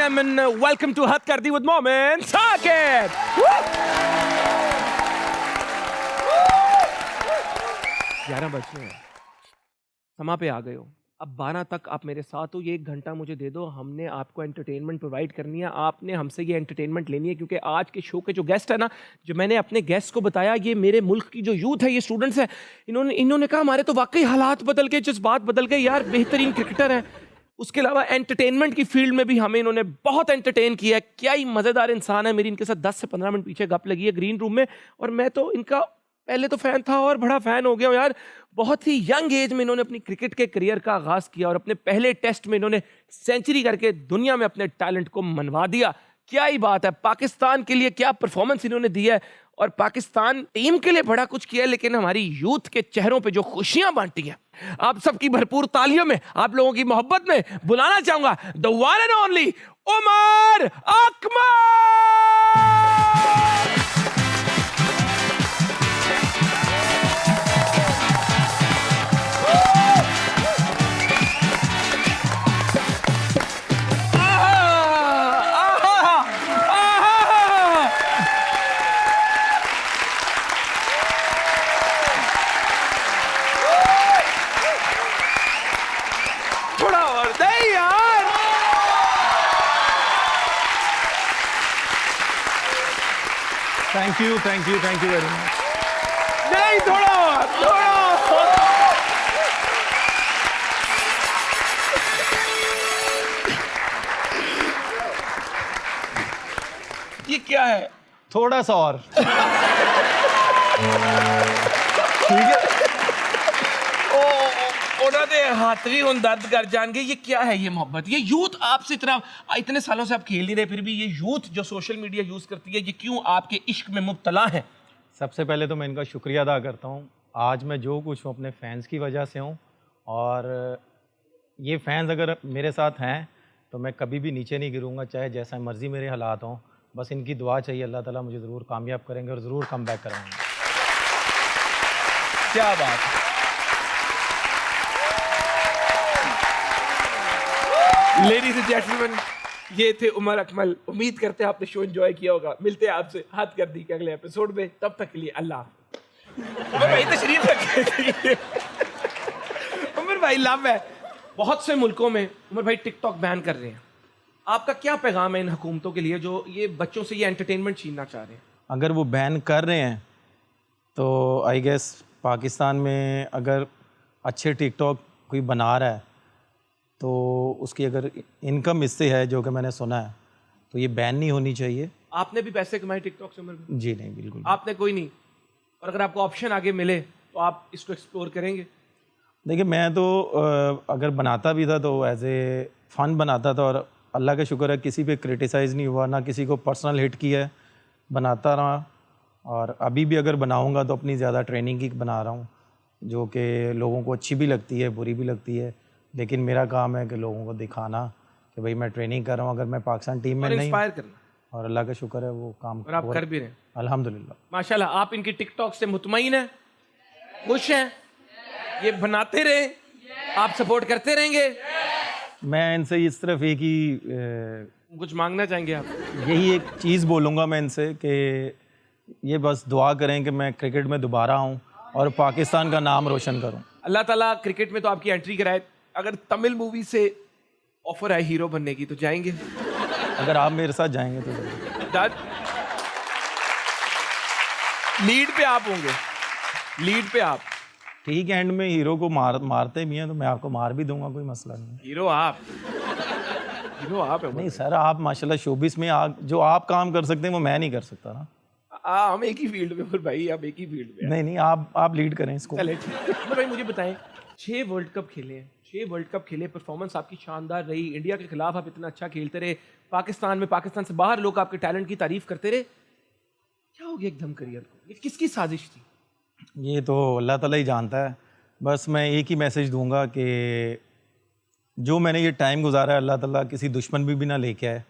gentlemen, welcome to Had Kar Di with Momin Saqib. 11 बज रहे हैं, समा पे आ गए हो। अब 12 तक आप मेरे साथ हो, ये 1 घंटा मुझे दे दो। हमने आपको एंटरटेनमेंट प्रोवाइड करनी है, आपने हमसे ये एंटरटेनमेंट लेनी है, क्योंकि आज के शो के जो गेस्ट है ना, जो मैंने अपने गेस्ट को बताया, ये मेरे मुल्क की जो यूथ है, ये स्टूडेंट्स है, इन्होंने कहा हमारे तो वाकई हालात बदल गए, जज्बात बदल गए यार, बेहतरीन क्रिकेटर है। उसके अलावा एंटरटेनमेंट की फील्ड में भी हमें इन्होंने बहुत एंटरटेन किया है। क्या ही मज़ेदार इंसान है। मेरी इनके साथ 10 से 15 मिनट पीछे गप लगी है ग्रीन रूम में, और मैं तो इनका पहले तो फ़ैन था और बड़ा फ़ैन हो गया हूँ यार। बहुत ही यंग एज में इन्होंने अपनी क्रिकेट के करियर का आगाज़ किया और अपने पहले टेस्ट में इन्होंने सेंचुरी करके दुनिया में अपने टैलेंट को मनवा दिया। क्या ही बात है, पाकिस्तान के लिए क्या परफॉर्मेंस इन्होंने दी है, और पाकिस्तान टीम के लिए बड़ा कुछ किया है, लेकिन हमारी यूथ के चेहरों पे जो खुशियां बांटी हैं, आप सबकी भरपूर तालियों में, आप लोगों की मोहब्बत में बुलाना चाहूंगा the one and only Umar Akmal. Thank you very much. नहीं, थोड़ा ये क्या है? थोड़ा सा और ठीक है। उन्होंने हाथ भी उन दर्द कर जाएंगे। ये क्या है ये मोहब्बत, ये यूथ आपसे इतने सालों से आप खेल नहीं रहे, फिर भी ये यूथ जो सोशल मीडिया यूज करती है, ये क्यों आपके इश्क में मुब्तला है? सबसे पहले तो मैं इनका शुक्रिया अदा करता हूँ। आज मैं जो कुछ हूँ अपने फैंस की वजह से हूँ, और ये फैंस अगर मेरे साथ हैं तो मैं कभी भी नीचे नहीं गिरूँगा, चाहे जैसा मर्जी मेरे हालात हों। बस इनकी दुआ चाहिए, अल्लाह ताला मुझे ज़रूर कामयाब करेंगे और ज़रूर कम बैक कराएंगे। क्या बात है। लेडीज एंड जेंटलमैन, ये थे उमर अकमल। उम्मीद करते हैं आपने शो एंजॉय किया होगा। मिलते हैं आपसे हाथ कर दी के अगले एपिसोड में, तब तक के लिए अल्लाह। उमर भाई तशरीफ रखे। उमर भाई लव है। बहुत से मुल्कों में उमर भाई टिकटॉक बैन कर रहे हैं, आपका क्या पैगाम है इन हुकूमतों के लिए जो ये बच्चों से ये एंटरटेनमेंट छीनना चाह रहे हैं? अगर वो बैन कर रहे हैं तो आई गेस पाकिस्तान में अगर अच्छे टिकटॉक कोई बना रहा है तो उसकी अगर इनकम इससे है, जो कि मैंने सुना है, तो ये बैन नहीं होनी चाहिए। आपने भी पैसे कमाए टिकटॉक से उमर भाई? जी नहीं, बिल्कुल आपने कोई नहीं। और अगर आपको ऑप्शन आगे मिले तो आप इसको एक्सप्लोर करेंगे? देखिए, मैं तो अगर बनाता भी था तो एज ए फ़न बनाता था, और अल्लाह का शुक्र है किसी पे क्रिटिसाइज़ नहीं हुआ, ना किसी को पर्सनल हिट किया है, बनाता रहा। और अभी भी अगर बनाऊंगा तो अपनी ज़्यादा ट्रेनिंग की बना रहा हूँ, जो कि लोगों को अच्छी भी लगती है, बुरी भी लगती है, लेकिन मेरा काम है कि लोगों को दिखाना कि भाई मैं ट्रेनिंग कर रहा हूँ। अगर मैं पाकिस्तान टीम में नहीं, इंस्पायर करना, और अल्लाह का शुक्र है वो काम और आप कर भी रहे हैं अल्हम्दुलिल्लाह। माशाल्लाह। आप इनकी टिकटॉक से मुतमईन हैं, खुश हैं, ये बनाते रहे, आप सपोर्ट करते रहेंगे? मैं इनसे इस तरफ एक ही कुछ मांगना चाहेंगे आप? यही एक चीज़ बोलूँगा मैं इनसे कि ये बस दुआ करें कि मैं क्रिकेट में दोबारा आऊँ और पाकिस्तान का नाम रोशन करूँ। अल्लाह ताला क्रिकेट में तो आपकी एंट्री कराए। अगर तमिल मूवी से ऑफर है हीरो बनने की तो जाएंगे? अगर आप मेरे साथ जाएंगे तो ज़रूर। लीड पे आप होंगे, लीड पे आप। ठीक है, एंड में हीरो को मारते भी हैं तो मैं आपको मार भी दूंगा, कोई मसला नहीं। हीरो आप, हीरो आप है। नहीं सर, आप माशाल्लाह शोबिस में जो आप काम कर सकते हैं वो मैं नहीं कर सकता ना। हम एक ही फील्ड में, फिर भाई आप एक ही फील्ड में। नहीं, आप लीड करें इसको। चले ठीक है भाई। मुझे बताएं, 6 वर्ल्ड कप खेले हैं, 6 वर्ल्ड कप खेले, परफॉर्मेंस आपकी शानदार रही, इंडिया के खिलाफ आप इतना अच्छा खेलते रहे, पाकिस्तान से बाहर लोग आपके टैलेंट की तारीफ करते रहे। क्या हो गया एकदम करियर को? ये किसकी साजिश थी? ये तो अल्लाह ताला ही जानता है। बस मैं एक ही मैसेज दूंगा कि जो मैंने ये टाइम गुजारा है, अल्लाह ताला किसी दुश्मन भी ना लेके आए,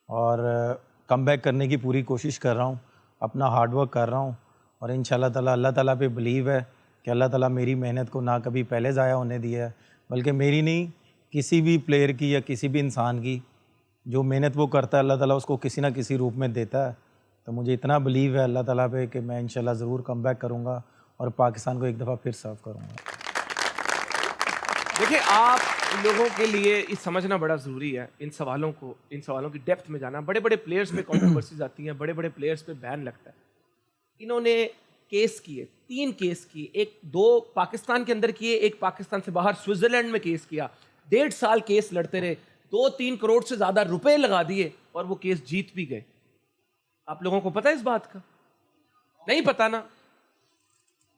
और कम बैक करने की पूरी कोशिश कर रहा हूँ, अपना हार्ड वर्क कर रहा हूँ, और इंशाल्लाह ताला अल्लाह ताला पे बिलीव है कि अल्लाह ताला मेरी मेहनत को ना कभी पहले ज़ाया होने दिया है, बल्कि मेरी नहीं, किसी भी प्लेयर की या किसी भी इंसान की जो मेहनत वो करता है अल्लाह ताला उसको किसी ना किसी रूप में देता है। तो मुझे इतना बिलीव है अल्लाह ताला पे कि मैं इंशाल्लाह ज़रूर कम बैक करूँगा और पाकिस्तान को एक दफ़ा फिर सर्व करूँगा। देखिए, आप लोगों के लिए ये समझना बड़ा ज़रूरी है, इन सवालों की डेप्थ में जाना। बड़े बड़े प्लेयर्स पे कंट्रोवर्सीज आती हैं, बड़े बड़े प्लेयर्स पे बैन लगता है। इन्होंने केस किए, 3 केस किए, 2 पाकिस्तान के अंदर किए, 1 पाकिस्तान से बाहर स्विट्जरलैंड में केस किया। 1.5 साल केस लड़ते रहे, 2-3 करोड़ से ज़्यादा रुपए लगा दिए और वो केस जीत भी गए। आप लोगों को पता है इस बात का? नहीं पता ना?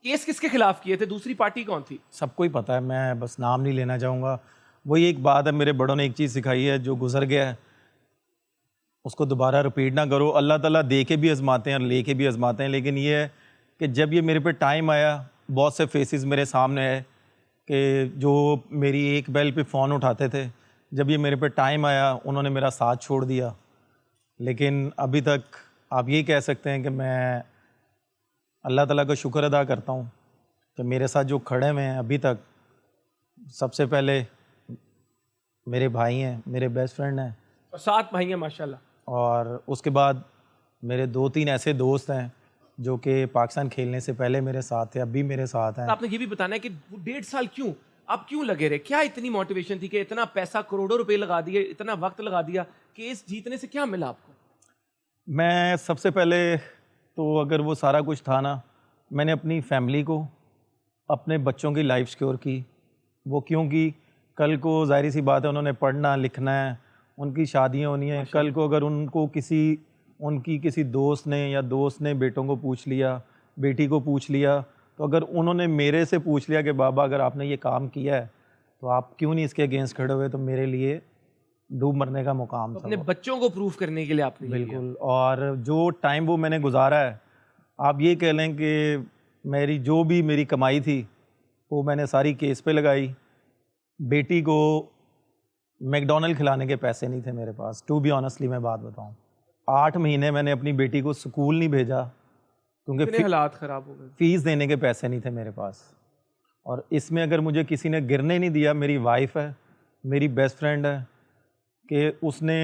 केस किसके खिलाफ किए थे? दूसरी पार्टी कौन थी? सबको ही पता है, मैं बस नाम नहीं लेना चाहूँगा। वही एक बात है, मेरे बड़ों ने एक चीज़ सिखाई है, जो गुजर गया है उसको दोबारा रिपीट ना करो। अल्लाह ताला दे के भी आजमाते हैं और ले के भी आजमाते हैं, लेकिन ये है कि जब ये मेरे पे टाइम आया, बहुत से फेसेस मेरे सामने आए कि जो मेरी एक बेल पे फ़ोन उठाते थे, जब ये मेरे पे टाइम आया उन्होंने मेरा साथ छोड़ दिया। लेकिन अभी तक आप ये कह सकते हैं कि मैं अल्लाह ताला का शुक्र अदा करता हूँ कि मेरे साथ जो खड़े हुए हैं अभी तक, सबसे पहले मेरे भाई हैं, मेरे बेस्ट फ्रेंड हैं, और 7 भाई हैं माशाल्लाह। और उसके बाद मेरे 2-3 ऐसे दोस्त हैं जो कि पाकिस्तान खेलने से पहले मेरे साथ थे, अब भी मेरे साथ हैं। आपने ये भी बताना है कि वो 1.5 साल क्यों, आप क्यों लगे रहे? क्या इतनी मोटिवेशन थी कि इतना पैसा, करोड़ों रुपए लगा दिए, इतना वक्त लगा दिया, केस जीतने से क्या मिला आपको? मैं सबसे पहले तो अगर वो सारा कुछ था ना, मैंने अपनी फैमिली को, अपने बच्चों की लाइफ सिक्योर की। वो क्योंकि कल को जाहिर सी बात है उन्होंने पढ़ना लिखना है, उनकी शादियाँ होनी है। कल को अगर उनकी किसी दोस्त ने या दोस्त ने बेटों को पूछ लिया, बेटी को पूछ लिया, तो अगर उन्होंने मेरे से पूछ लिया कि बाबा अगर आपने ये काम किया है तो आप क्यों नहीं इसके अगेंस्ट खड़े हुए, तो मेरे लिए डूब मरने का मुकाम था। अपने बच्चों को प्रूफ करने के लिए आपने ये किया। बिल्कुल। और जो टाइम वो मैंने गुजारा है, आप ये कह लें कि मेरी जो भी मेरी कमाई थी वो मैंने सारी केस पे लगाई। बेटी को मैकडॉनल्ड खिलाने के पैसे नहीं थे मेरे पास, टू बी ऑनेस्टली मैं बात बताऊं। 8 महीने मैंने अपनी बेटी को स्कूल नहीं भेजा इतने क्योंकि हालात खराब हो गए। फ़ीस देने के पैसे नहीं थे मेरे पास। और इसमें अगर मुझे किसी ने गिरने नहीं दिया, मेरी वाइफ है, मेरी बेस्ट फ्रेंड है, कि उसने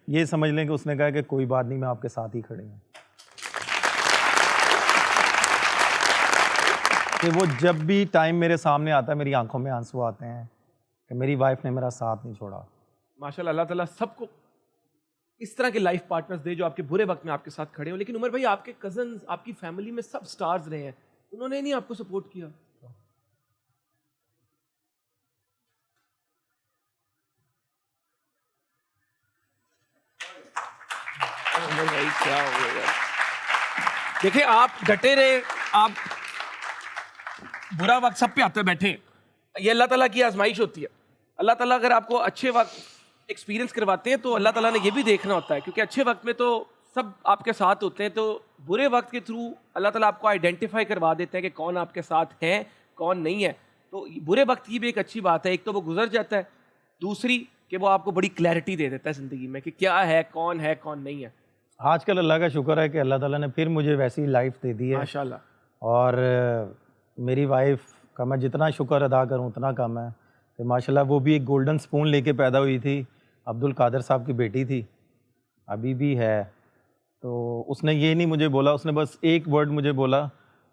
ये समझ लें कि उसने कहा कि कोई बात नहीं, मैं आपके साथ ही खड़ी हूँ। कि वो जब भी टाइम मेरे सामने आता है मेरी आंखों में आंसू आते हैं कि मेरी वाइफ ने मेरा साथ नहीं छोड़ा। माशाल्लाह, अल्लाह ताला सबको इस तरह के लाइफ पार्टनर्स दे जो आपके बुरे वक्त में आपके साथ खड़े हो। लेकिन उमर भाई, आपके कजन्स, आपकी फैमिली में सब स्टार्स रहे हैं, उन्होंने नहीं आपको सपोर्ट किया? उमर भाई क्या हो गया? देखिए, आप डटे रहे, आप बुरा वक्त सब पे आते बैठे, ये अल्लाह ताला की आजमाइश होती है। अल्लाह ताला अगर आपको अच्छे वक्त एक्सपीरियंस करवाते हैं तो अल्लाह ताला ने ये भी देखना होता है, क्योंकि अच्छे वक्त में तो सब आपके साथ होते हैं, तो बुरे वक्त के थ्रू अल्लाह ताला आपको आइडेंटिफाई करवा देते हैं कि कौन आपके साथ है, कौन नहीं है। तो बुरे वक्त की भी एक अच्छी बात है, एक तो वो गुजर जाता है, दूसरी कि वो आपको बड़ी क्लैरिटी दे देता है ज़िंदगी में कि क्या है, कौन नहीं है। आजकल अल्लाह का शुक्र है कि अल्लाह ताला ने फिर मुझे वैसी लाइफ दे दी है। माशाल्लाह। और मेरी वाइफ का मैं जितना शुक्र अदा करूं उतना कम है कि माशाल्लाह वो भी एक गोल्डन स्पून लेके पैदा हुई थी। अब्दुल कादर साहब की बेटी थी, अभी भी है। तो उसने ये नहीं मुझे बोला, उसने बस एक वर्ड मुझे बोला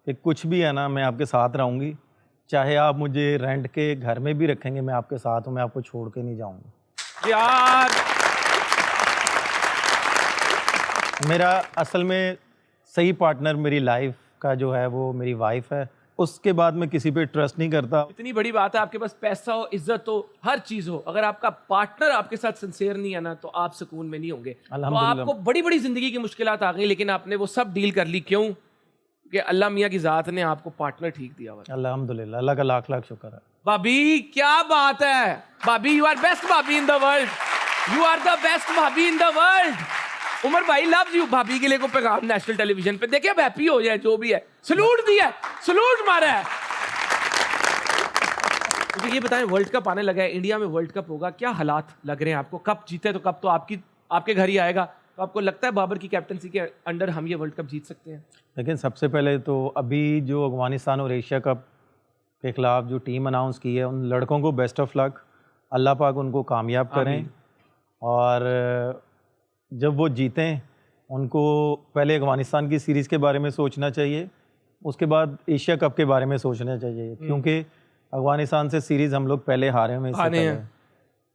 कि कुछ भी है ना, मैं आपके साथ रहूँगी, चाहे आप मुझे रेंट के घर में भी रखेंगे, मैं आपके साथ हूँ, मैं आपको छोड़ के नहीं जाऊँगी। यार, मेरा असल में सही पार्टनर मेरी लाइफ का जो है वो मेरी वाइफ है। उसके बाद मैं किसी पे ट्रस्ट नहीं करता। इतनी बड़ी बात है, आपके पास पैसा हो, इज्जत हो, हर चीज हो, अगर आपका पार्टनर आपके साथ सिंसियर नहीं है ना, तो आप सुकून में नहीं होंगे। तो आपको बड़ी बड़ी जिंदगी की मुश्किलात आ गई, लेकिन आपने वो सब डील कर ली। क्यों? कि अल्लाह मियाँ की जात ने आपको पार्टनर ठीक दिया हुआ। अल्हम्दुलिल्लाह, अल्लाह का लाख लाख शुक्र है। भाभी क्या बात है, भाभी you are best bhabhi in the world, you are the best bhabhi in the world. Umar भाई लव्स यू। भाभी के लिए को पैगाम नेशनल टेलीविजन पे देखिए, अब हैप्पी हो जाए, जो भी है, सलूट दिया, सलूट मारा है। मुझे ये बताएं, वर्ल्ड कप आने लगा है, इंडिया में वर्ल्ड कप होगा, क्या हालात लग रहे हैं आपको? कप जीते तो कप तो आपके घर ही आएगा, तो आपको लगता है बाबर की कैप्टनसी के अंडर हम ये वर्ल्ड कप जीत सकते हैं? लेकिन सबसे पहले तो अभी जो अफगानिस्तान और एशिया कप के खिलाफ जो टीम अनाउंस की है, उन लड़कों को बेस्ट ऑफ लक, अल्लाह पाक उनको कामयाब करें। और जब वो जीतें उनको पहले अफगानिस्तान की सीरीज़ के बारे में सोचना चाहिए, उसके बाद एशिया कप के बारे में सोचना चाहिए, क्योंकि अफगानिस्तान से सीरीज़ हम लोग पहले हारे हुए इससे हारे पहले, हैं।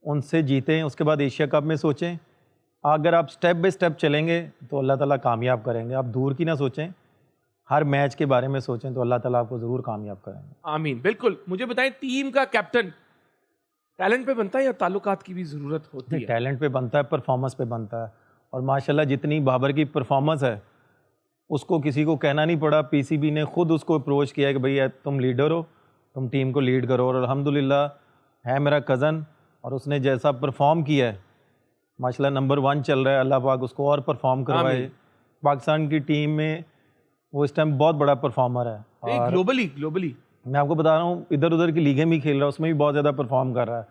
उनसे जीतें, उसके बाद एशिया कप में सोचें। अगर आप स्टेप बाय स्टेप चलेंगे तो अल्लाह ताला कामयाब करेंगे। आप दूर की ना सोचें, हर मैच के बारे में सोचें तो अल्लाह ताला आपको ज़रूर कामयाब करेंगे। आमीन। बिल्कुल। मुझे बताएं, टीम का कैप्टन टैलेंट पे बनता है या ताल्लुकात की भी जरूरत होती नहीं, है? टैलेंट पे बनता है, परफॉर्मेंस पे बनता है। और माशाल्लाह जितनी बाबर की परफॉर्मेंस है, उसको किसी को कहना नहीं पड़ा। पीसीबी ने खुद उसको अप्रोच किया कि भैया तुम लीडर हो, तुम टीम को लीड करो। और अल्हम्दुलिल्लाह है मेरा कज़न, और उसने जैसा परफॉर्म किया है माशाल्लाह नंबर 1 चल रहा है। अल्लाह पाक उसको और परफॉर्म करवाए। आमीन। पाकिस्तान की टीम में वो इस टाइम बहुत बड़ा परफॉर्मर है। नहीं, और ग्लोबली मैं आपको बता रहा हूँ, इधर उधर की लीगें भी खेल रहा है, उसमें भी बहुत ज़्यादा परफॉर्म कर रहा है।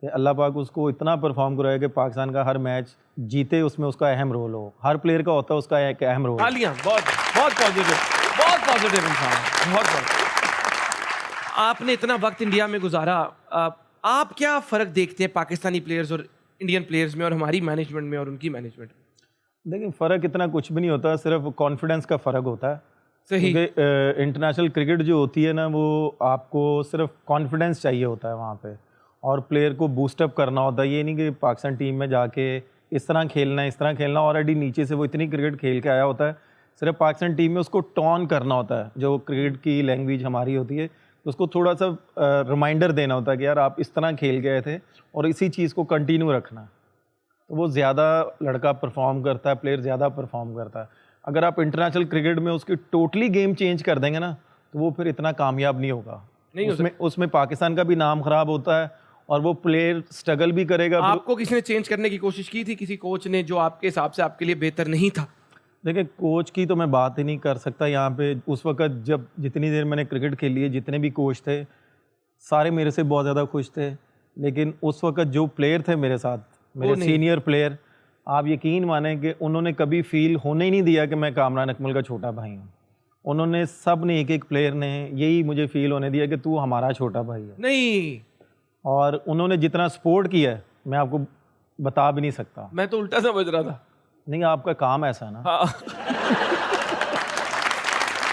कि अल्लाह पाक उसको इतना परफॉर्म कराए कि पाकिस्तान का हर मैच जीते, उसमें उसका अहम रोल हो। हर प्लेयर का होता है उसका एक अहम रोल। तालियां। बहुत बहुत पॉजिटिव, बहुत पॉजिटिव इंसान है, बहुत बहुत। आपने इतना वक्त इंडिया में गुजारा, आप क्या फ़र्क देखते हैं पाकिस्तानी प्लेयर्स और इंडियन प्लेयर्स में और हमारी मैनेजमेंट में और उनकी मैनेजमेंट में? लेकिन फ़र्क इतना कुछ भी नहीं होता, सिर्फ कॉन्फिडेंस का फ़र्क होता है। सही। क्योंकि इंटरनेशनल क्रिकेट जो होती है ना, वो आपको सिर्फ कॉन्फिडेंस चाहिए होता है वहाँ पे, और प्लेयर को बूस्टअप करना होता है। ये नहीं कि पाकिस्तान टीम में जाके इस तरह खेलना है, इस तरह खेलना। ऑलरेडी नीचे से वो इतनी क्रिकेट खेल के आया होता है, सिर्फ पाकिस्तान टीम में उसको टॉन करना होता है, जो क्रिकेट की लैंग्वेज हमारी होती है। तो उसको थोड़ा सा रिमाइंडर देना होता है कि यार आप इस तरह खेल गए थे और इसी चीज़ को कंटिन्यू रखना। तो वो ज़्यादा लड़का परफॉर्म करता है, प्लेयर ज़्यादा परफॉर्म करता है। अगर आप इंटरनेशनल क्रिकेट में उसकी टोटली गेम चेंज कर देंगे ना, तो वो फिर इतना कामयाब नहीं होगा। नहीं हो उसमें पाकिस्तान का भी नाम खराब होता है, और वो प्लेयर स्ट्रगल भी करेगा। आपको किसी ने चेंज करने की कोशिश की थी, किसी कोच ने, जो आपके हिसाब से आपके लिए बेहतर नहीं था? देखिए, कोच की तो मैं बात ही नहीं कर सकता यहाँ पे। उस वक्त जब जितनी देर मैंने क्रिकेट खेली है, जितने भी कोच थे सारे मेरे से बहुत ज़्यादा खुश थे। लेकिन उस वक्त जो प्लेयर थे मेरे साथ, मेरे सीनियर प्लेयर, आप यकीन माने कि उन्होंने कभी फील होने ही नहीं दिया कि मैं कामरान अकमल का छोटा भाई हूँ। उन्होंने सब ने, एक एक प्लेयर ने यही मुझे फील होने दिया कि तू हमारा छोटा भाई है। नहीं, और उन्होंने जितना सपोर्ट किया है मैं आपको बता भी नहीं सकता। मैं तो उल्टा समझ रहा था। नहीं, आपका काम ऐसा ना हाँ।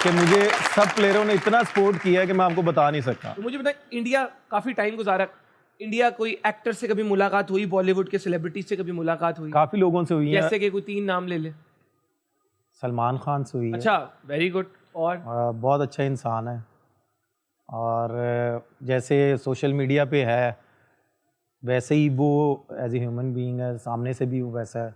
कि मुझे सब प्लेयरों ने इतना सपोर्ट किया है कि मैं आपको बता नहीं सकता। तो मुझे बताएं, इंडिया काफी टाइम गुजारा, इंडिया कोई एक्टर से कभी मुलाकात हुई, बॉलीवुड के सेलिब्रिटी से कभी मुलाकात हुई? काफ़ी लोगों से हुई है। जैसे कि कोई 3 नाम ले ले। सलमान खान से हुई है। अच्छा, वेरी गुड। और बहुत अच्छा इंसान है, और जैसे सोशल मीडिया पे है वैसे ही वो एज ए ह्यूमन बीइंग है, सामने से भी वो वैसा है।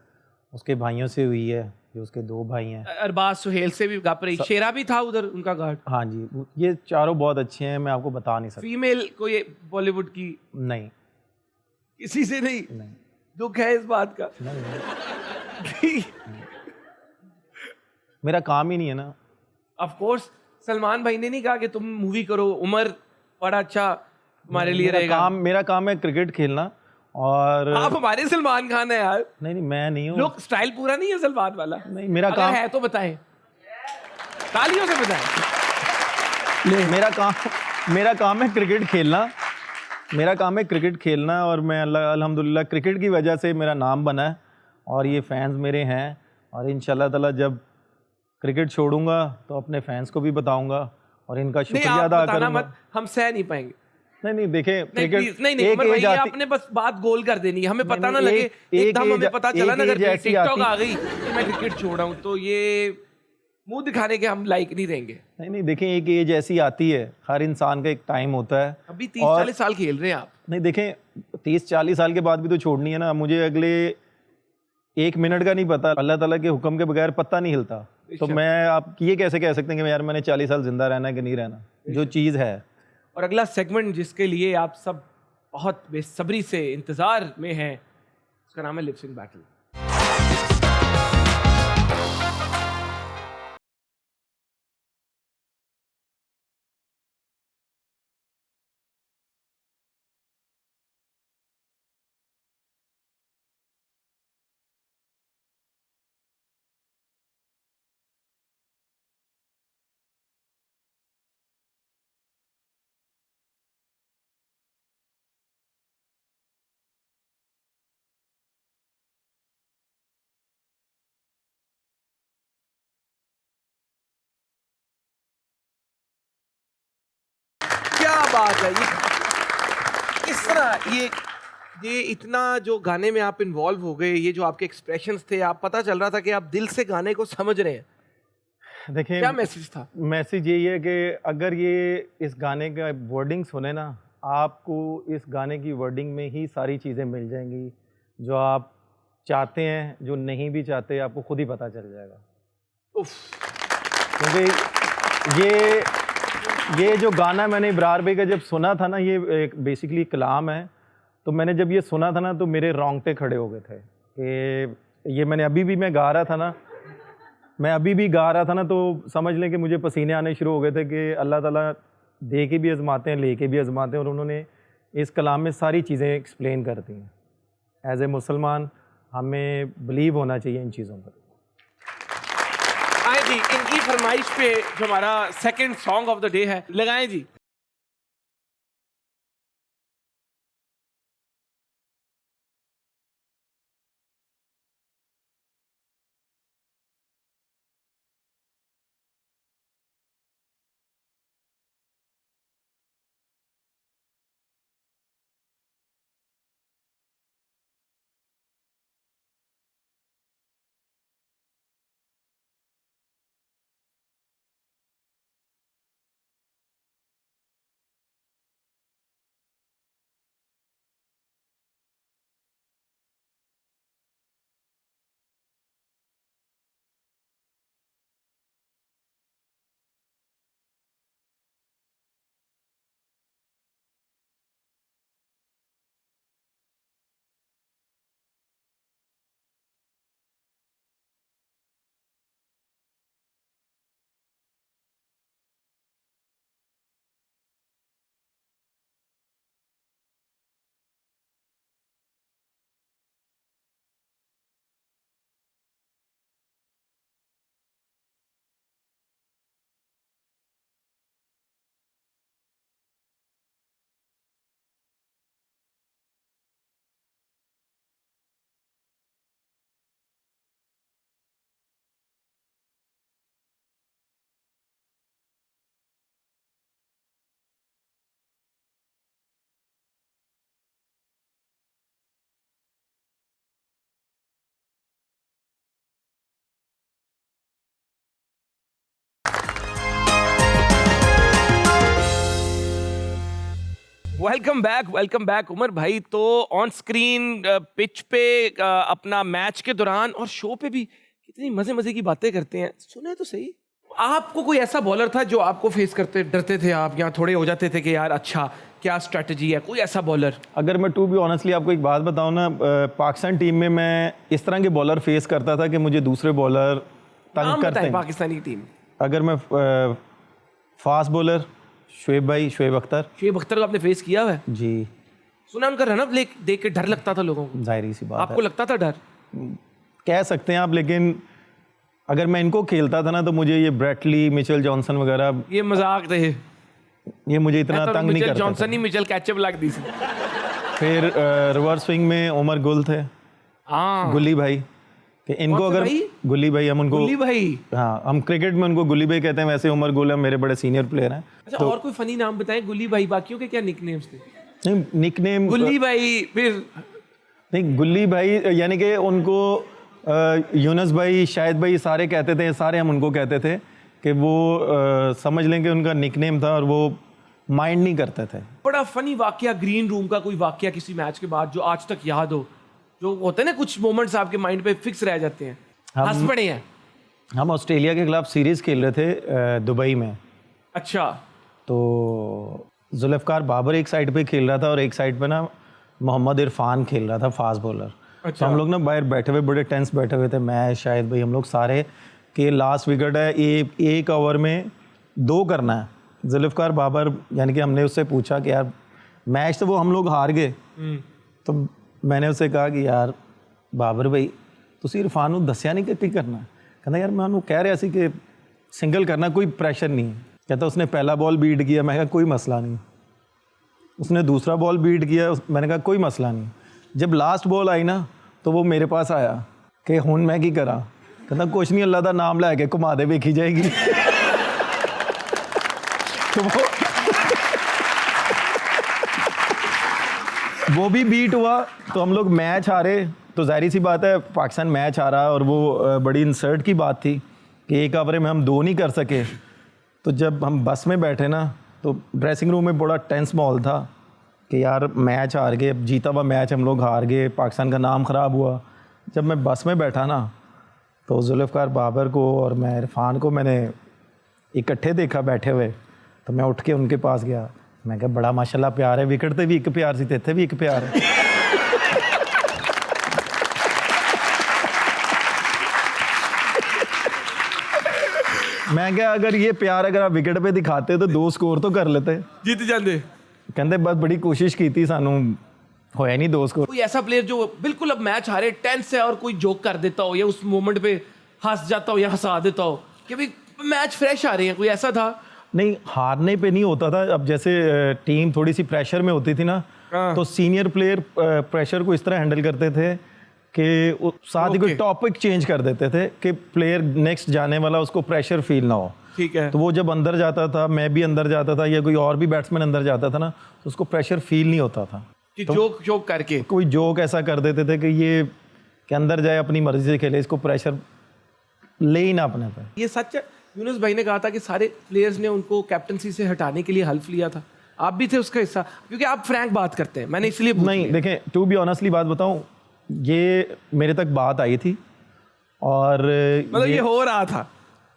उसके भाइयों से हुई है, जो उसके 2 भाई हैं। अरबाज सुहेल से भी गप रही, शेरा भी था उधर उनका गार्ड। हाँ जी, ये चारों बहुत अच्छे हैं, मैं आपको बता नहीं सकता। फीमेल कोई बॉलीवुड की? नहीं किसी से नहीं? नहीं दुख है इस बात का। नहीं, मेरा काम ही नहीं है ना। ऑफ कोर्स, सलमान भाई ने नहीं कहा कि तुम मूवी करो, उमर बड़ा अच्छा तुम्हारे लिए रहेगा? मेरा काम है क्रिकेट खेलना। और आप हमारे सलमान खान है यार। नहीं नहीं, मैं नहीं हूँ। लोग स्टाइल पूरा नहीं है सलमान वाला? नहीं, मेरा अगर काम है तो बताएं, तालियों से बताएं। मेरा काम है क्रिकेट खेलना। मेरा काम है क्रिकेट खेलना, और मैं अल्हम्दुलिल्लाह क्रिकेट की वजह से मेरा नाम बना है, और ये फैंस मेरे हैं। और इंशाल्लाह ताला जब क्रिकेट छोड़ूंगा तो अपने फैंस को भी बताऊंगा और इनका नहीं, शुक्रिया आप अदा बताना करूंगा। मत, हम सह नहीं पाएंगे। नहीं देखें, नहीं क्रिकेट प्लीज, नहीं एक उमर भाई, एज ये आती, आपने बस बात गोल कर देनी है, हमें पता नहीं, ना लगे एक एकदम हमें एज, पता चला ना, एक अगर एज ऐसी टिकटॉक आती। आ गई कि मैं क्रिकेट छोड़ रहा हूं, तो ये मुंह दिखाने के हम लाइक नहीं रहेंगे। नहीं देखें, एक एज ऐसी आती है, हर इंसान का एक टाइम होता है। अभी और 30-40 साल खेल रहे हैं आप। नहीं देखें, 30-40 साल के बाद भी तो छोड़नी है ना। मुझे अगले 1 मिनट का नहीं पता, अल्लाह ताला के हुक्म के बगैर पत्ता नहीं हिलता। तो मैं, आप ये कैसे कह सकते हैं कि यार मैंने 40 साल जिंदा रहना है कि नहीं रहना, जो चीज़ है। और अगला सेगमेंट जिसके लिए आप सब बहुत बेसब्री से इंतजार में हैं, उसका नाम है लिप सिंक बैटल। बात है। ये किस तरह ये इतना जो गाने में आप इन्वॉल्व हो गए, ये जो आपके एक्सप्रेशंस थे, आप पता चल रहा था कि आप दिल से गाने को समझ रहे हैं। देखिए क्या मैसेज था? मैसेज यही है कि अगर ये इस गाने का वर्डिंग सुने ना, आपको इस गाने की वर्डिंग में ही सारी चीज़ें मिल जाएंगी जो आप चाहते हैं, जो नहीं भी चाहते आपको खुद ही पता चल जाएगा। क्योंकि ये जो गाना मैंने इब्रार भाई का जब सुना था ना, ये एक बेसिकली कलाम है, तो मैंने जब ये सुना था ना तो मेरे रोंगटे खड़े हो गए थे कि ये मैंने अभी भी गा रहा था ना तो समझ लें कि मुझे पसीने आने शुरू हो गए थे कि अल्लाह ताला दे के भी आजमाते हैं, लेके भी आजमाते हैं, और उन्होंने इस कलाम में सारी चीज़ें एक्सप्लेन कर दी हैं। एज ए मुसलमान हमें बिलीव होना चाहिए इन चीज़ों पर। आए जी, इनकी फरमाइश पे जो हमारा second song of the day है, लगाएं जी। वेलकम बैक उमर भाई। तो ऑन स्क्रीन, पिच पे, अपना मैच के दौरान और शो पे भी कितनी मजे की बातें करते हैं। सुने तो सही, आपको कोई ऐसा बॉलर था जो आपको फेस करते डरते थे आप, या थोड़े हो जाते थे कि यार अच्छा क्या स्ट्रेटजी है, कोई ऐसा बॉलर? अगर मैं टू बी ऑनेस्टली आपको एक बात बताऊं ना, पाकिस्तान टीम में मैं इस तरह के बॉलर फेस करता था कि मुझे दूसरे बॉलर तंग करते हैं। पाकिस्तानी टीम, अगर मैं फास्ट बॉलर शुएब अख्तर को आपने फेस किया हुआ है? जी। सुना उनका रनअप देख के डर लगता था लोगों को। जाहिर सी बात आपको लगता था डर? कह सकते हैं आप, लेकिन अगर मैं इनको खेलता था ना तो मुझे ये ब्रेटली, मिचेल जॉनसन वगैरह, ये मजाक थे, ये मुझे इतना तंग नहीं करता। जॉनसन ही मिचेल कैचअप लग दी। फिर रिवर्स स्विंग में उमर गुल थे, हाँ, गुल्ली भाई, कि इनको अगर गुल्ली भाई, हम उनको गुल्ली भाई, हाँ, हम क्रिकेट में उनको गुल्ली भाई कहते हैं, वैसे उमर गुल है, मेरे बड़े सीनियर प्लेयर हैं। अच्छा, और कोई फनी नाम बताएं गुल्ली भाई, बाकियों के क्या निकनेम्स थे? नहीं, निकनेम गुल्ली भाई, फिर नहीं, गुल्ली भाई यानी कि उनको यूनस भाई, शाहिद भाई सारे कहते थे, सारे हम उनको कहते थे कि वो समझ लें कि उनका निकनेम था और वो माइंड नहीं करते थे। बड़ा फनी वाकया, ग्रीन रूम का कोई वाकया किसी मैच के बाद जो आज तक याद हो, जो होते हैं ना कुछ मोमेंट्स आपके माइंड पे फिक्स रह जाते हैं, हंस पड़े हैं? हम ऑस्ट्रेलिया के खिलाफ सीरीज खेल रहे थे दुबई में। अच्छा। तो जुल्फ़कार बाबर एक साइड पे खेल रहा था और एक साइड पे ना मोहम्मद इरफान खेल रहा था, फास्ट बॉलर। अच्छा। तो हम लोग ना बाहर बैठे हुए, बड़े टेंस बैठे हुए थे, मैं, शायद भाई, हम लोग सारे, कि लास्ट विकेट है, एक ओवर में 2 करना है। जुल्फ़कार बाबर, यानी कि हमने उससे पूछा कि यार मैच तो वो हम लोग हार गए, तो मैंने उससे कहा कि यार बाबर भाई तुसी इरफान को दस्या नहीं कि करना। कहता यार मैं उन्होंने कह रहा सी कि सिंगल करना, कोई प्रेशर नहीं है। कहता उसने पहला बॉल बीट किया, मैं कहा कोई मसला नहीं। उसने दूसरा बॉल बीट किया, मैंने कहा कोई मसला नहीं। जब लास्ट बॉल आई ना तो वो मेरे पास आया कि हुन मैं की करा। कहता कुछ नहीं, अल्लाह का नाम लैके घुमा दे, वेखी जाएगी। तो वो वो भी बीट हुआ तो हम लोग मैच हारे, तो जाहिर सी बात है पाकिस्तान मैच हारा, और वो बड़ी इंसर्ट की बात थी कि एक ओवर में हम 2 नहीं कर सके। तो जब हम बस में बैठे ना, तो ड्रेसिंग रूम में बड़ा टेंस माहौल था कि यार मैच हार गए, जीता हुआ मैच हम लोग हार गए, पाकिस्तान का नाम ख़राब हुआ। जब मैं बस में बैठा ना, तो जुल्फ़िकार बाबर को और मैं इरफान को मैंने इकट्ठे देखा बैठे हुए, तो मैं उठ के उनके पास गया। मैं कहा बड़ा माशाल्लाह प्यार है, विकेट ते भी एक प्यार सी ते इत्थे भी एक प्यार है। मैं क्या, अगर ये प्यार अगर आप विकेट पे दिखाते तो 2 स्कोर तो कर लेते, जीत जाते। कहते बस बड़ी कोशिश की थी, सानू होया नहीं 2 स्कोर। कोई ऐसा प्लेयर जो बिल्कुल अब मैच हारे टेंस है और कोई जोक कर देता हो या उस मोमेंट पे हंस जाता हो या हंसा देता हो कि भाई मैच फ्रेश आ रहे हैं, कोई ऐसा था? नहीं, हारने पे नहीं होता था। अब जैसे टीम थोड़ी सी प्रेशर में होती थी ना, तो सीनियर प्लेयर प्रेशर को इस तरह हैंडल करते थे कि साथ ही कोई टॉपिक चेंज कर देते थे कि प्लेयर नेक्स्ट जाने वाला उसको प्रेशर फील ना हो। ठीक है। तो वो जब अंदर जाता था, मैं भी अंदर जाता था, या कोई और भी बैट्समैन अंदर जाता था ना, तो उसको प्रेशर फील नहीं होता था कि तो जोक करके कोई जोक ऐसा कर देते थे कि ये कि अंदर जाए अपनी मर्जी से खेले, इसको प्रेशर ले ही ना अपने पे। ये सच है। यूनुस भाई ने कहा था कि सारे प्लेयर्स ने उनको कैप्टनसी से हटाने के लिए हल्फ लिया था, आप भी थे उसका हिस्सा? क्योंकि आप फ्रैंक बात करते हैं, मैंने इसलिए नहीं, देखें, टू बी ऑनेस्टली बात बताऊं, ये मेरे तक बात आई थी और मतलब ये हो रहा था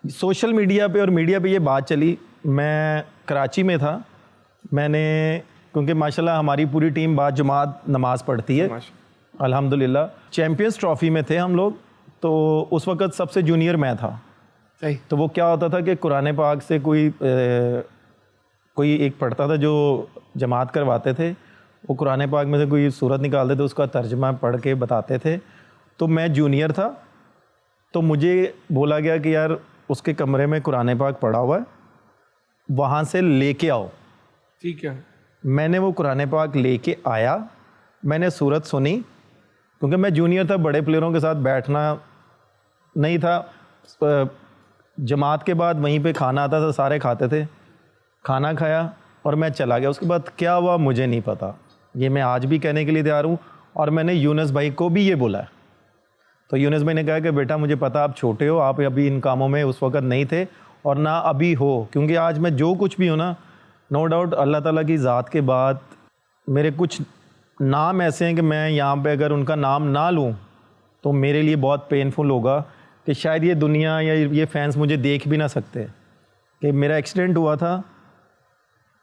सोशल मीडिया पे और मीडिया पे ये बात चली। मैं कराची में था, मैंने, क्योंकि माशाल्लाह हमारी पूरी टीम बाद जुमात नमाज पढ़ती है अल्हम्दुलिल्लाह। चैम्पियंस ट्रॉफी में थे हम लोग, तो उस वक़्त सबसे जूनियर मैं था। सही। तो वो क्या होता था कि कुरान पाक से कोई एक पढ़ता था जो जमात करवाते थे, वो कुरान पाक में से कोई सूरत निकालते थे, उसका तर्जमा पढ़ के बताते थे। तो मैं जूनियर था, तो मुझे बोला गया कि यार उसके कमरे में कुरान पाक पढ़ा हुआ है, वहाँ से लेके आओ। ठीक है। मैंने वो कुरान पाक लेके आया, मैंने सूरत सुनी, क्योंकि मैं जूनियर था, बड़े प्लेयरों के साथ बैठना नहीं था। जमात के बाद वहीं पे खाना आता था, सारे खाते थे, खाना खाया और मैं चला गया। उसके बाद क्या हुआ मुझे नहीं पता, ये मैं आज भी कहने के लिए तैयार हूँ। और मैंने यूनुस भाई को भी ये बोला है, तो यूनुस भाई ने कहा कि बेटा मुझे पता आप छोटे हो, आप अभी इन कामों में उस वक़्त नहीं थे और ना अभी हो, क्योंकि आज मैं जो कुछ भी हूँ ना, नो डाउट अल्लाह ताला की ज़ात के बाद मेरे कुछ नाम ऐसे हैं कि मैं यहाँ पे अगर उनका नाम ना लूँ तो मेरे लिए बहुत पेनफुल होगा कि शायद ये दुनिया या ये फैंस मुझे देख भी ना सकते। कि मेरा एक्सीडेंट हुआ था,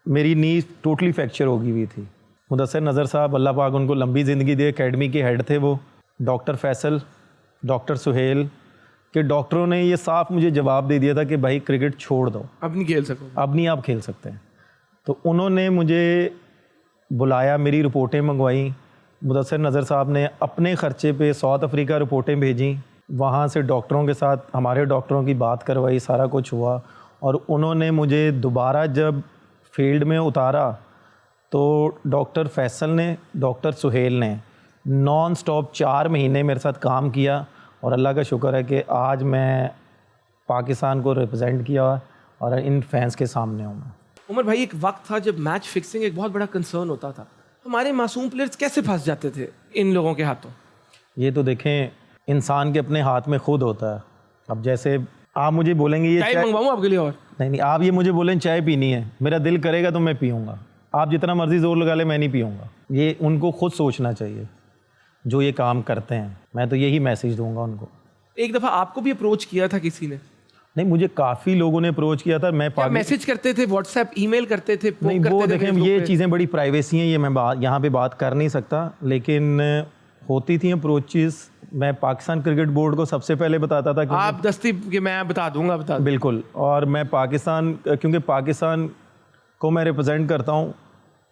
मेरी नी टोटली फ्रैक्चर हो गई हुई थी। मुदस्सिर नज़र साहब, अल्लाह पाक उनको लंबी ज़िंदगी दे, एकेडमी के हेड थे वो, डॉक्टर फैसल, डॉक्टर सुहेल के डॉक्टरों ने ये साफ मुझे जवाब दे दिया था कि भाई क्रिकेट छोड़ दो, अब नहीं खेल सको, अब नहीं आप खेल सकते हैं। तो उन्होंने मुझे बुलाया, मेरी रिपोर्टें मंगवाई। मुदस्सिर नज़र साहब ने अपने ख़र्चे पे साउथ अफ्रीका रिपोर्टें भेजी, वहाँ से डॉक्टरों के साथ हमारे डॉक्टरों की बात करवाई, सारा कुछ हुआ। और उन्होंने मुझे दोबारा जब फील्ड में उतारा तो डॉक्टर फैसल ने, डॉक्टर सुहेल ने नॉन स्टॉप 4 महीने मेरे साथ काम किया और अल्लाह का शुक्र है कि आज मैं पाकिस्तान को रिप्रेजेंट किया और इन फैंस के सामने हूँ मैं। उमर भाई, एक वक्त था जब मैच फिक्सिंग एक बहुत बड़ा कंसर्न होता था, हमारे मासूम प्लेयर्स कैसे फंस जाते थे इन लोगों के हाथों? ये तो देखें, इंसान के अपने हाथ में खुद होता है। अब जैसे आप मुझे बोलेंगे ये चाय मंगवाऊं आपके लिए? और नहीं, आप ये मुझे बोलें चाय पीनी है, मेरा दिल करेगा तो मैं पीऊँगा, आप जितना मर्जी ज़ोर लगा ले मैं नहीं पीऊँगा। ये उनको खुद सोचना चाहिए जो ये काम करते हैं, मैं तो यही मैसेज दूंगा उनको। एक दफ़ा आपको भी अप्रोच किया था किसी ने? नहीं, मुझे काफ़ी लोगों ने अप्रोच किया था। मैं मैसेज करते थे, व्हाट्सएप, ईमेल करते थे? नहीं, वो देखें, ये चीज़ें बड़ी प्राइवेसी हैं, ये मैं यहाँ पे बात कर नहीं सकता, लेकिन होती थी अप्रोचेस। मैं पाकिस्तान क्रिकेट बोर्ड को सबसे पहले बताता था कि आप दस्ती कि मैं बता दूंगा, बता बिल्कुल। और मैं पाकिस्तान, क्योंकि पाकिस्तान को मैं रिप्रेजेंट करता हूँ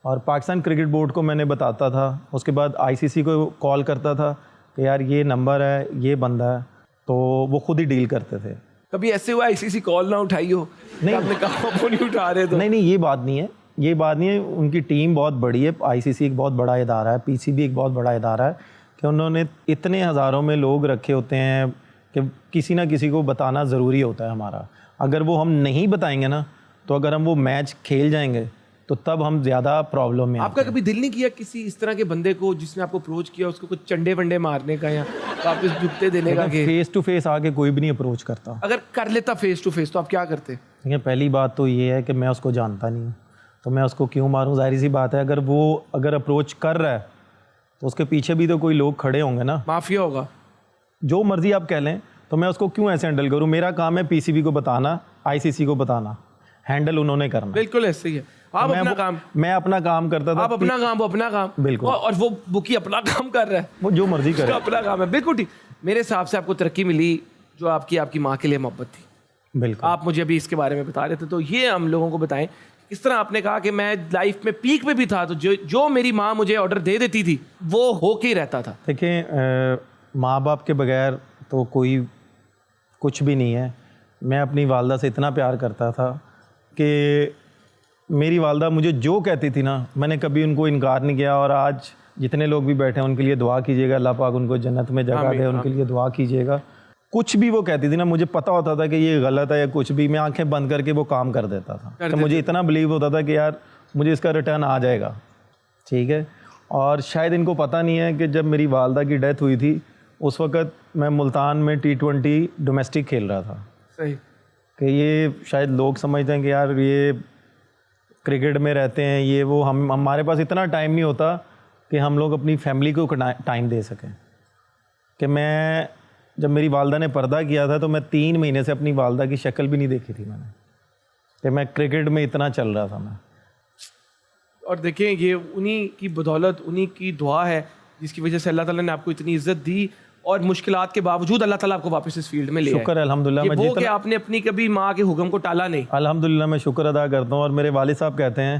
और पाकिस्तान क्रिकेट बोर्ड को मैंने बताता था। उसके बाद आईसीसी को कॉल करता था कि यार ये नंबर है, ये बंदा है, तो वो खुद ही डील करते थे। कभी ऐसे हुआ आईसीसी कॉल ना उठाई हो? नहीं, आपने कहा वो नहीं उठा रहे तो? नहीं, ये बात नहीं है, ये बात नहीं है। उनकी टीम बहुत बड़ी है, आईसीसी एक बहुत बड़ा इदारा है, पीसीबी एक बहुत बड़ा इदारा है, कि उन्होंने इतने हज़ारों में लोग रखे होते हैं कि किसी ना किसी को बताना ज़रूरी होता है हमारा। अगर वो हम नहीं बताएंगे ना, तो अगर हम वो मैच खेल जाएंगे तो तब हम ज़्यादा प्रॉब्लम में आपका कभी दिल नहीं किया किसी इस तरह के बंदे को जिसने आपको अप्रोच किया उसको कुछ चंडे वंडे मारने का या वापस जुगते देने का? फेस टू फेस आके कोई भी नहीं अप्रोच करता। अगर कर लेता फेस टू फेस तो आप क्या करते? देखिए पहली बात तो ये है कि मैं उसको जानता नहीं हूँ, तो मैं उसको क्यों मारूँ? जाहिर सी बात है, अगर वो अप्रोच कर रहा है तो उसके पीछे भी तो कोई लोग खड़े होंगे ना, माफिया होगा, जो मर्जी आप कह लें। तो मैं उसको क्यों ऐसे हैंडल करूँ? मेरा काम है पीसीबी को बताना, आईसीसी को बताना, हैंडल उन्होंने करना। बिल्कुल ऐसे ही है। आप अपना काम, मैं अपना काम करता था, आप अपना काम, वो अपना काम, बिल्कुल। और वो बुकी अपना काम कर रहा है, वो जो मर्जी करे, उसका अपना काम है। बिल्कुल ठीक। मेरे हिसाब से आपको तरक्की मिली जो आपकी माँ के लिए मोहब्बत थी। बिल्कुल। आप मुझे अभी इसके बारे में बता रहे थे, तो ये हम लोगों को बताएं किस तरह आपने कहा कि मैं लाइफ में पीक पे भी था, तो जो मेरी माँ मुझे ऑर्डर दे देती थी वो होके ही रहता था। देखिए माँ बाप के बगैर तो कोई कुछ भी नहीं है। मैं अपनी वालदा से इतना प्यार करता था कि मेरी वालदा मुझे जो कहती थी ना, मैंने कभी उनको इनकार नहीं किया। और आज जितने लोग भी बैठे हैं उनके लिए दुआ कीजिएगा, अल्लाह पाक उनको जन्नत में जगह दे, उनके लिए दुआ कीजिएगा। कुछ भी वो कहती थी ना, मुझे पता होता था कि ये गलत है या कुछ भी, मैं आंखें बंद करके वो काम कर देता था। तो मुझे इतना बिलीव होता था कि यार मुझे इसका रिटर्न आ जाएगा, ठीक है। और शायद इनको पता नहीं है कि जब मेरी वालदा की डेथ हुई थी उस वक़्त मैं मुल्तान में T20 डोमेस्टिक खेल रहा था। सही कि ये शायद लोग समझते हैं कि यार ये क्रिकेट में रहते हैं, ये वो, हमारे पास इतना टाइम नहीं होता कि हम लोग अपनी फैमिली को टाइम दे सकें। कि मैं जब मेरी वालदा ने पर्दा किया था तो मैं 3 महीने से अपनी वालदा की शक्ल भी नहीं देखी थी मैंने, कि मैं क्रिकेट में इतना चल रहा था मैं। और देखें ये उन्हीं की बदौलत, उन्हीं की दुआ है जिसकी वजह से अल्लाह ताला ने आपको इतनी इज्जत दी और मुश्किलात के बावजूद अल्लाह ताला आपको वापस इस फील्ड में ले आए। शुक्र है अल्हम्दुलिल्लाह। मैं वो कि आपने अपनी कभी माँ के हुक्म को टाला नहीं। अल्हम्दुलिल्लाह मैं शुक्र अदा करता हूँ। और मेरे वालिद साहब कहते हैं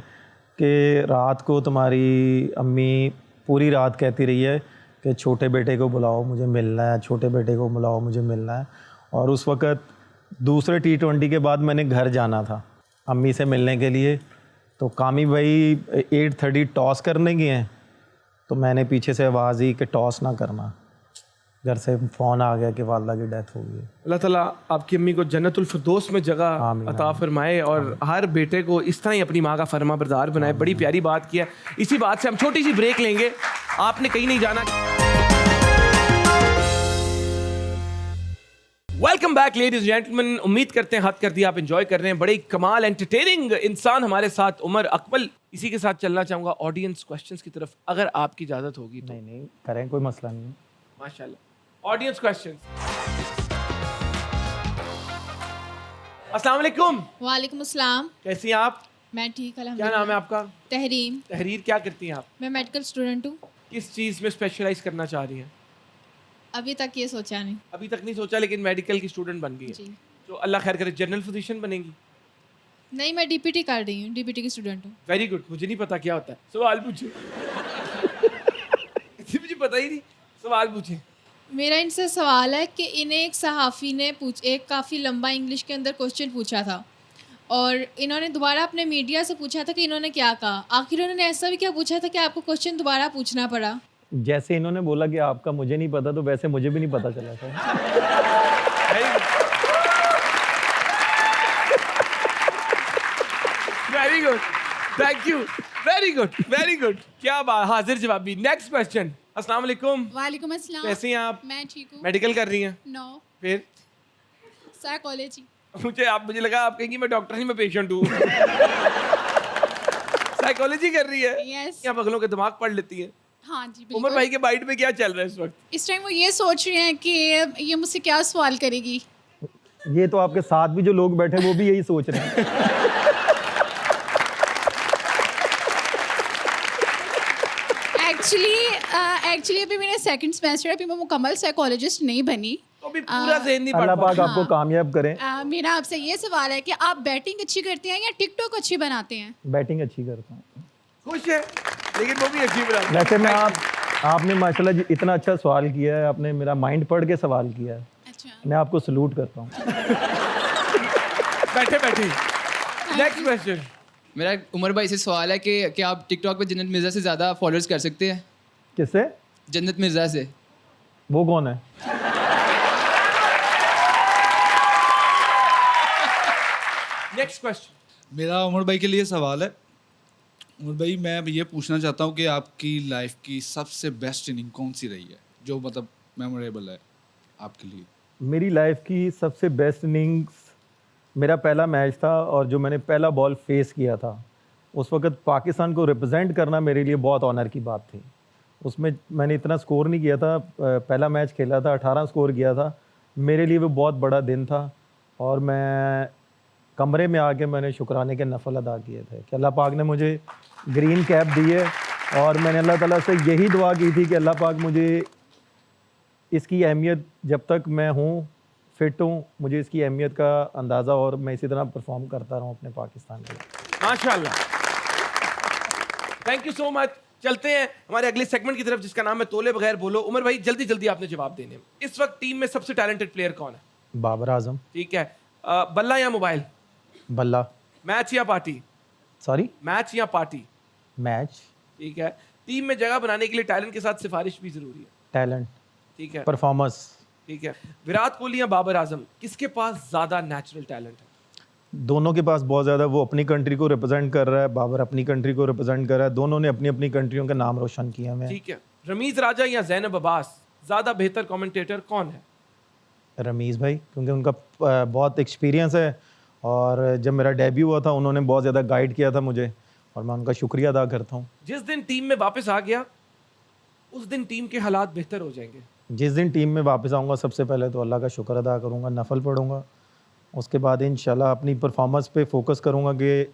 कि रात को तुम्हारी अम्मी पूरी रात कहती रही है कि छोटे बेटे को बुलाओ मुझे मिलना है, छोटे बेटे को बुलाओ मुझे मिलना है। और उस वक़्त दूसरे T20 के बाद मैंने घर जाना था अम्मी से मिलने के लिए, तो कामी भाई 8:30 टॉस करने गए हैं, तो मैंने पीछे से आवाज़ दी कि टॉस ना करना। घर से फ़ोन आ गया कि वालदा की डेथ हो गई है। अल्लाह ताला आपकी अम्मी को जन्नतुल फिरदौस में जगह अता फरमाए और हर बेटे को इस तरह ही अपनी माँ का फरमा बरदार बनाए। बड़ी प्यारी बात किया। इसी बात से हम छोटी सी ब्रेक लेंगे, आपने कहीं नहीं जाना। Welcome back ladies gentleman. उम्मीद करते हैं हद कर दिया आप एंजॉय कर रहे हैं। बड़े कमाल एंटरटेनिंग इंसान हमारे साथ उमर अकमल। इसी के साथ चलना चाहूँगा ऑडियंस क्वेश्चंस की तरफ, अगर आपकी इजाज़त होगी तो। नहीं करें, कोई मसला नहीं है। माशाल्लाह। Audience questions. अस्सलाम वालेकुम। वालेकुम अस्सलाम। कैसी हैं आप? मैं ठीक, क्या अल्हम्दुलिल्लाह। नाम है आपका? तहरीम। तहरीर। क्या करती हैं आप? मैं मेडिकल स्टूडेंट हूँ। किस चीज़ में स्पेशलाइज करना चाह रही हैं? अभी तक ये सोचा नहीं। अभी तक नहीं सोचा, लेकिन मेडिकल की स्टूडेंट बन गई है। जी तो अल्लाह खैर करे, जनरल फिजिशियन बनेंगी? नहीं, मैं डीपीटी कर रही हूँ, डीपीटी की स्टूडेंट हूँ। Very good. मुझे नहीं पता क्या होता है। सवाल पूछे। मुझे पता ही नहीं। सवाल पूछे। मेरा इनसे सवाल है कि इन्हें एक सहाफ़ी ने एक काफ़ी लंबा इंग्लिश के अंदर क्वेश्चन पूछा था और इन्होंने दोबारा अपने मीडिया से पूछा था कि इन्होंने क्या कहा। आखिर उन्होंने ऐसा भी क्या पूछा था कि आपको क्वेश्चन दोबारा पूछना पड़ा? जैसे इन्होंने बोला कि आपका मुझे नहीं पता, तो वैसे मुझे भी नहीं पता चला था। Very good, thank you. Very good, very good. क्या बात, हाजिर जवाबी। Next question. अस्सलाम वालेकुम। वालेकुम अस्सलाम। कैसी हैं आप? मैं ठीक हूँ। मेडिकल कर रही हैं? नो, फिर साइकोलॉजी। मुझे लगा आप कहेंगी मैं डॉक्टर नहीं, मैं पेशेंट हूँ। साइकोलॉजी कर रही है? यस। क्या पगलों के दिमाग पढ़ लेती है? हाँ जी उमर भाई के माइंड में क्या चल रहा है इस वक्त? इस टाइम वो ये सोच रहे हैं कि ये मुझसे क्या सवाल करेगी। ये तो आपके साथ भी जो लोग बैठे हैं वो भी यही सोच रहे हैं। एक्चुअली अभी मेरा सेकंड सेमेस्टर है, अभी मैं मुकम्मल साइकोलॉजिस्ट नहीं बनी। तो अभी पूरा ज़हन नहीं पढ़ अल्लाह पाक पाता। आपको कामयाब करें। मेरा आपसे ये सवाल है कि आप बैटिंग अच्छी करते हैं या टिकटॉक अच्छी बनाते हैं? बैटिंग अच्छी करता हूँ। खुश है, लेकिन वो भी अच्छी बना। वैसे मैं आपने माशाल्लाह जी इतना अच्छा सवाल किया है, आपने मेरा माइंड पढ़ के सवाल किया है। अच्छा, मैं आपको सलूट करता हूँ। बैठे बैठे। Next question. मेरा उमर भाई से सवाल है कि आप टिकटॉक पे जन्नत मिर्ज़ा से ज़्यादा फॉलोअर्स कर सकते हैं? किससे? जन्नत मिर्ज़ा से। वो कौन है? Next question. मेरा उमर भाई के लिए सवाल है उमर भाई मैं अब ये पूछना चाहता हूँ कि आपकी लाइफ की सबसे बेस्ट इनिंग कौन सी रही है जो मतलब मेमोरेबल है आपके लिए? मेरी लाइफ की सबसे बेस्ट इनिंग्स मेरा पहला मैच था और जो मैंने पहला बॉल फेस किया था, उस वक्त पाकिस्तान को रिप्रेजेंट करना मेरे लिए बहुत ऑनर की बात थी। उसमें मैंने इतना स्कोर नहीं किया था, पहला मैच खेला था, 18 स्कोर किया था। मेरे लिए वो बहुत बड़ा दिन था और मैं कमरे में आके मैंने शुक्राने के नफल अदा किए थे कि अल्लाह पाक ने मुझे ग्रीन कैप दी है और मैंने अल्लाह ताला से यही दुआ की थी कि अल्लाह पाक मुझे इसकी अहमियत, जब तक मैं हूँ फिट हूँ, मुझे इसकी अहमियत का अंदाज़ा और मैं इसी तरह परफॉर्म करता रहूँ अपने पाकिस्तान के लिए। माशाल्लाह, थैंक यू सो मच। चलते हैं हमारे अगले सेगमेंट की तरफ जिसका नाम है तोले बगैर बोलो। उमर भाई जल्दी जल्दी आपने जवाब देने हैं। इस वक्त टीम में सबसे टैलेंटेड प्लेयर कौन है? बाबर आजम। ठीक है, बल्ला या मोबाइल? बल्ला। मैच या पार्टी? सॉरी, मैच या पार्टी? मैच। ठीक है, टीम में जगह बनाने के लिए टैलेंट के साथ सिफारिश भी जरूरी है। टैलेंट। ठीक है, परफॉर्मेंस। ठीक है, विराट कोहली या बाबर आजम, किसके पास ज्यादा नेचुरल टैलेंट है? दोनों के पास बहुत ज़्यादा। वो अपनी कंट्री को रिप्रेजेंट कर रहा है, बाबर अपनी कंट्री को रिप्रेजेंट कर रहा है। दोनों ने अपनी अपनी कंट्रियों का नाम रोशन किया है। ठीक है, रमीज राजा या जैनब अब्बास, ज्यादा बेहतर कमेंटेटर कौन है? रमीज़ भाई, क्योंकि उनका बहुत एक्सपीरियंस है और जब मेरा डेब्यू हुआ था उन्होंने बहुत ज़्यादा गाइड किया था मुझे और मैं उनका शुक्रिया अदा करता हूँ। जिस दिन टीम में वापस आ गया उस दिन टीम के हालात बेहतर हो जाएंगे। जिस दिन टीम में वापस आऊँगा सबसे पहले तो अल्लाह का शुक्र अदा करूँगा, नफल पढ़ूँगा, उसके बाद इंशाल्लाह अपनी परफॉर्मेंस पे फोकस करूँगा कि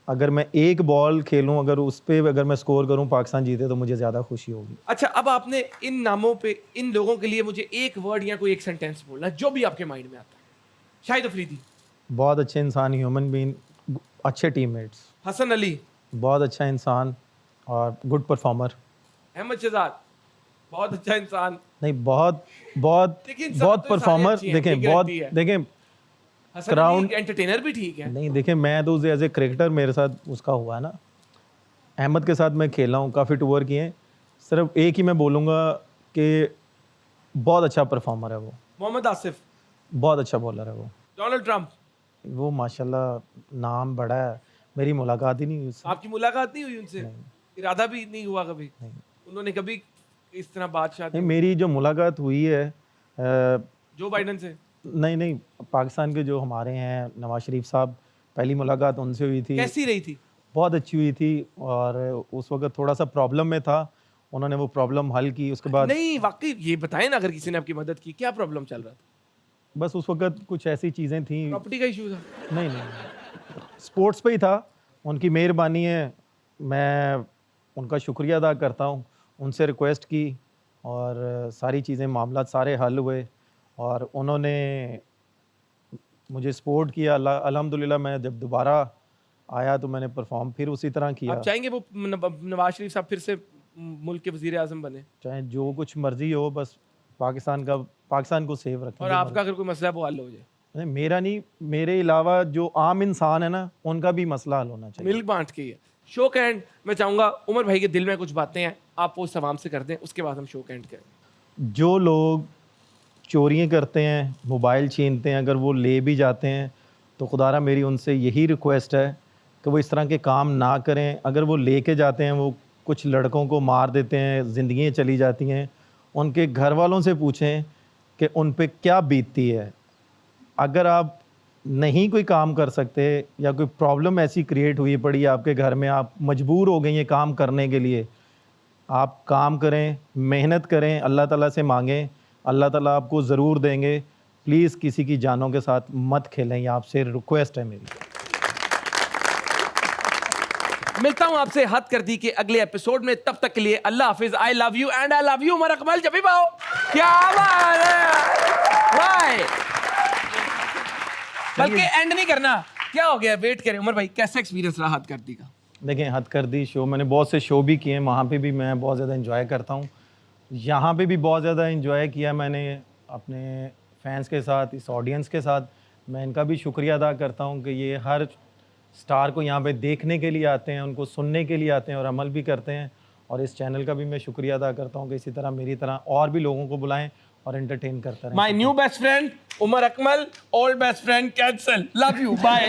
अगर मैं एक बॉल खेलूँ, अगर मैं स्कोर करूँ, पाकिस्तान जीते तो मुझे ज़्यादा खुशी होगी। अच्छा, अब आपने इन नामों पे, इन लोगों के लिए मुझे एक वर्ड या कोई एक सेंटेंस बोलना है जो भी आपके माइंड में आता है। शाहिद अफरीदी, बहुत अच्छे इंसान, ह्यूमन बीइंग, अच्छे टीममेट्स। हसन अली, बहुत अच्छा इंसान और गुड परफॉर्मर। अहमद शहजाद, बहुत अच्छा इंसान। नहीं, बहुत बहुत देखिए, इंसान बहुत तो सारे परफॉर्मर। अच्छे हैं, देखें, ये बहुत गारंटी है। देखें हसन Ground- अली एंटरटेनर भी ठीक है। नहीं, देखें मैं तो एज ए क्रिकेटर मेरे साथ उसका हुआ है ना। अहमद के साथ मैं खेला हूँ, काफ़ी टूर किए हैं। सिर्फ एक ही मैं बोलूँगा कि बहुत अच्छा परफॉर्मर है वो, मोहम्मद आसिफ, बहुत अच्छा बॉलर है वो। डोनाल्ड ट्रंप, वो माशाल्लाह नाम बड़ा है, मेरी मुलाकात ही नहीं हुई उससे। आपकी मुलाकात नहीं हुई उनसे? इरादा भी नहीं हुआ कभी? नहीं। उन्होंने कभी इस तरह बादशाह नहीं, मेरी जो मुलाकात हुई है जो बाइडन से? नहीं, पाकिस्तान के जो हमारे हैं नवाज शरीफ साहब, पहली मुलाकात उनसे हुई थी। कैसी रही थी? बहुत अच्छी हुई थी और उस वक्त थोड़ा सा प्रॉब्लम में था, उन्होंने वो प्रॉब्लम हल की। उसके बाद नहीं, वाकई ये बताएं ना, अगर किसी ने आपकी मदद की, क्या प्रॉब्लम चल रहा था? बस उस वक्त कुछ ऐसी चीज़ें थी। प्रॉपर्टी का इशू था? नहीं, स्पोर्ट्स पे ही था। उनकी मेहरबानी है, मैं उनका शुक्रिया अदा करता हूँ। उनसे रिक्वेस्ट की और सारी चीज़ें, मामला सारे हल हुए और उन्होंने मुझे सपोर्ट किया। अल्हम्दुलिल्लाह मैं जब दोबारा आया तो मैंने परफॉर्म फिर उसी तरह किया। आप चाहेंगे वो नवाज शरीफ साहब फिर से मुल्क के वजीर आजम बने? चाहे जो कुछ मर्जी हो, बस पाकिस्तान को सेव रखें। और आपका अगर कोई मसला है वो हल हो जाए? नहीं, मेरा नहीं, मेरे अलावा जो आम इंसान है ना, उनका भी मसला हल होना चाहिए। मिल्क बांट के ही है। शो का एंड मैं चाहूंगा उमर भाई के दिल में कुछ बातें हैं, आप वो सवाम से कर दें, उसके बाद हम शो का एंड करें। जो लोग चोरियां करते हैं, मोबाइल छीनते हैं, अगर वो ले भी जाते हैं तो खुदारा मेरी उनसे यही रिक्वेस्ट है कि वो इस तरह के काम ना करें। अगर वो लेके जाते हैं, वो कुछ लड़कों को मार देते हैं, ज़िंदगियाँ चली जाती हैं, उनके घर वालों से पूछें कि उन पे क्या बीतती है। अगर आप नहीं कोई काम कर सकते या कोई प्रॉब्लम ऐसी क्रिएट हुई पड़ी आपके घर में, आप मजबूर हो गए ये काम करने के लिए, आप काम करें, मेहनत करें, अल्लाह ताला से मांगें, अल्लाह ताला आपको ज़रूर देंगे। प्लीज़ किसी की जानों के साथ मत खेलें, ये आपसे रिक्वेस्ट है मेरी। मिलता हूं आपसे हद कर दी के अगले एपिसोड में, तब तक के लिए अल्लाह हाफिज। I love you and I love you Umar Akmal. जब भी पाओ, क्या बात है, बाय। बल्कि एंड नहीं करना, क्या हो गया, वेट करें। उमर भाई कैसा एक्सपीरियंस रहा हद कर दी का? देखें, हद कर दी शो मैंने बहुत से शो भी किए हैं, वहाँ पे भी मैं बहुत ज़्यादा इंजॉय करता हूँ। यहाँ पे भी बहुत ज़्यादा इंजॉय किया मैंने अपने फैंस के साथ, इस ऑडियंस के साथ। मैं इनका भी शुक्रिया अदा करता हूँ कि ये हर स्टार को यहाँ पे देखने के लिए आते हैं, उनको सुनने के लिए आते हैं और अमल भी करते हैं। और इस चैनल का भी मैं शुक्रिया अदा करता हूँ कि इसी तरह मेरी तरह और भी लोगों को बुलाएं और एंटरटेन करते रहें। My new best friend Umar Akmal, old best friend cancel. Love you, bye.